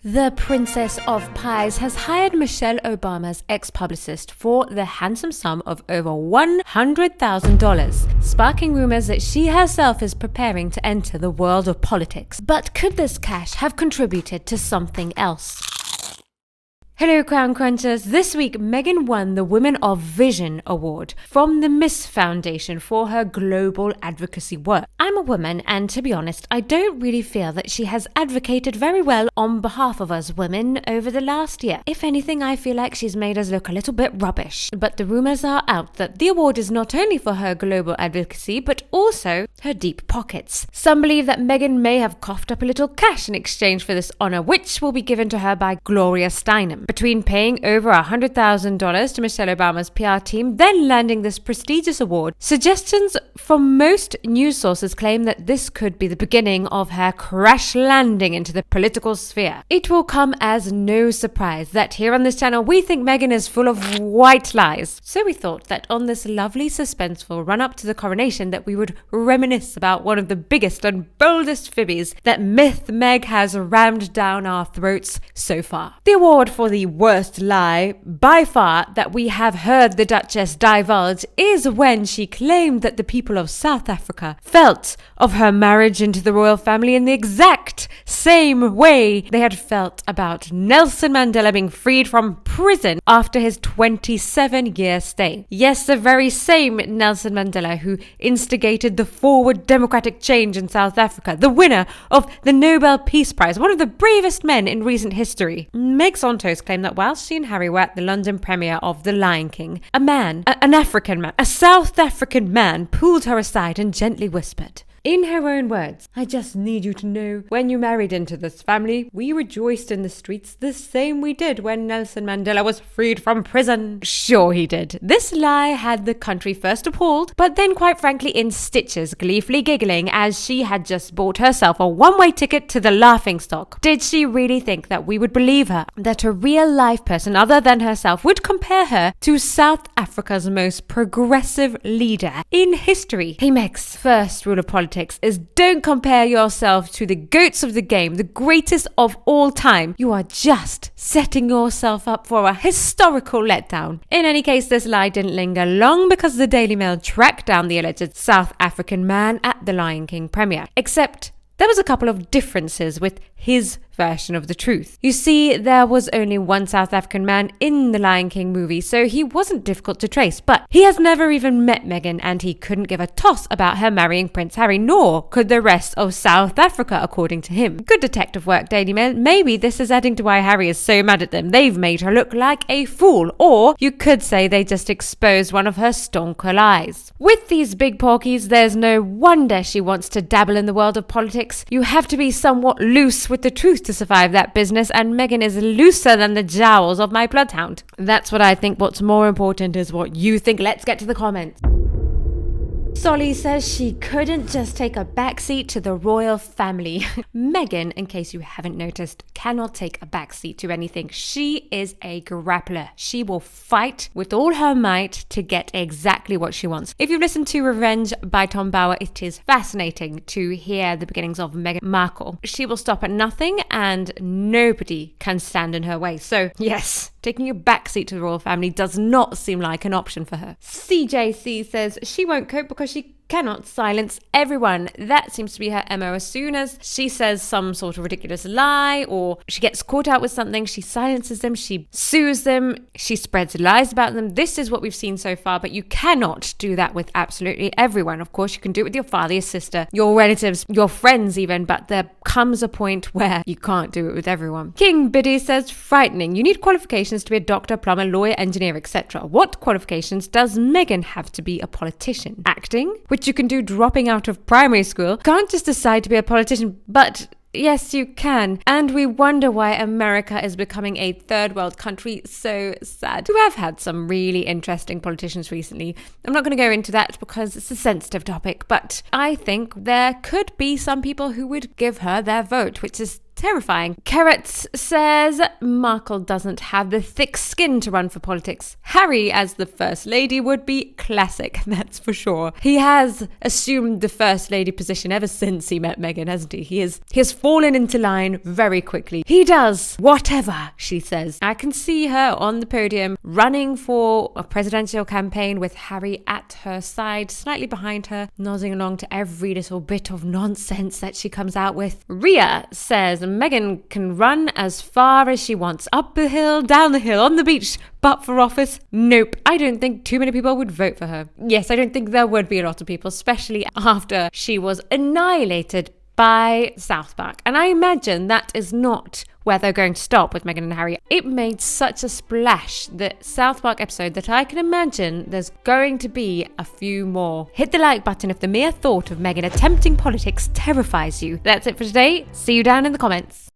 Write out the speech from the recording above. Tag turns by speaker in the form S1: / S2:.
S1: The Princess of Pies has hired Michelle Obama's ex-publicist for the handsome sum of over $100,000, sparking rumors that she herself is preparing to enter the world of politics. But could this cash have contributed to something else? Hello Crown Crunchers, this week Meghan won the Women of Vision Award from the Miss Foundation for her global advocacy work. I'm a woman and to be honest, I don't really feel that she has advocated very well on behalf of us women over the last year. If anything, I feel like she's made us look a little bit rubbish. But the rumours are out that the award is not only for her global advocacy, but also her deep pockets. Some believe that Meghan may have coughed up a little cash in exchange for this honour, which will be given to her by Gloria Steinem. Between paying over $100,000 to Michelle Obama's PR team, then landing this prestigious award, suggestions from most news sources claim that this could be the beginning of her crash landing into the political sphere. It will come as no surprise that here on this channel we think Meghan is full of white lies. So we thought that on this lovely suspenseful run-up to the coronation that we would reminisce about one of the biggest and boldest fibbies that Myth Meg has rammed down our throats so far. The award for the worst lie, by far, that we have heard the Duchess divulge is when she claimed that the people of South Africa felt of her marriage into the royal family in the exact same way they had felt about Nelson Mandela being freed from prison after his 27-year stay. Yes, the very same Nelson Mandela who instigated the forward democratic change in South Africa, the winner of the Nobel Peace Prize, one of the bravest men in recent history. Meg Santos claimed that while she and Harry were at the London premiere of The Lion King, an African man, a South African man pulled her aside and gently whispered, in her own words, "I just need you to know, when you married into this family, we rejoiced in the streets the same we did when Nelson Mandela was freed from prison." Sure he did. This lie had the country first appalled, but then quite frankly in stitches, gleefully giggling as she had just bought herself a one-way ticket to the laughingstock. Did she really think that we would believe her? That a real-life person other than herself would compare her to South Africa's most progressive leader in history? Hey Meg's first rule of politics is don't compare yourself to the goats of the game, the greatest of all time. You are just setting yourself up for a historical letdown. In any case, this lie didn't linger long because the Daily Mail tracked down the alleged South African man at the Lion King premiere. Except there was a couple of differences with his version of the truth. You see, there was only one South African man in the Lion King movie, so he wasn't difficult to trace, but he has never even met Meghan and he couldn't give a toss about her marrying Prince Harry, nor could the rest of South Africa, according to him. Good detective work, Daily Mail. Maybe this is adding to why Harry is so mad at them. They've made her look like a fool, or you could say they just exposed one of her stonker lies. With these big porkies, there's no wonder she wants to dabble in the world of politics. You have to be somewhat loose with the truth to survive that business, and Meghan is looser than the jowls of my bloodhound. That's what I think. What's more important is what you think. Let's get to the comments. Solly says she couldn't just take a backseat to the royal family. Meghan, in case you haven't noticed, cannot take a backseat to anything. She is a grappler. She will fight with all her might to get exactly what she wants. If you've listened to Revenge by Tom Bower, it is fascinating to hear the beginnings of Meghan Markle. She will stop at nothing and nobody can stand in her way. So yes, taking a backseat to the royal family does not seem like an option for her. CJC says she won't cope because she cannot silence everyone. That seems to be her MO. As soon as she says some sort of ridiculous lie or she gets caught out with something, she silences them, she sues them, she spreads lies about them. This is what we've seen so far, but you cannot do that with absolutely everyone. Of course, you can do it with your father, your sister, your relatives, your friends even, but there comes a point where you can't do it with everyone. King Biddy says, frightening. You need qualifications to be a doctor, plumber, lawyer, engineer, etc. What qualifications does Meghan have to be a politician? Acting? Which you can do dropping out of primary school. Can't just decide to be a politician, but yes, you can. And we wonder why America is becoming a third world country. So sad. We have had some really interesting politicians recently. I'm not going to go into that because it's a sensitive topic, but I think there could be some people who would give her their vote, which is terrifying. Carrots says Markle doesn't have the thick skin to run for politics. Harry as the First Lady would be classic, that's for sure. He has assumed the First Lady position ever since he met Meghan, hasn't he? He has fallen into line very quickly. He does whatever she says. I can see her on the podium running for a presidential campaign with Harry at her side, slightly behind her, nodding along to every little bit of nonsense that she comes out with. Rhea says Meghan can run as far as she wants, up the hill, down the hill, on the beach, but for office, nope. I don't think too many people would vote for her. Yes, I don't think there would be a lot of people, especially after she was annihilated by South Park. And I imagine that is not where they're going to stop with Meghan and Harry. It made such a splash, the South Park episode, that I can imagine there's going to be a few more. Hit the like button if the mere thought of Meghan attempting politics terrifies you. That's it for today. See you down in the comments.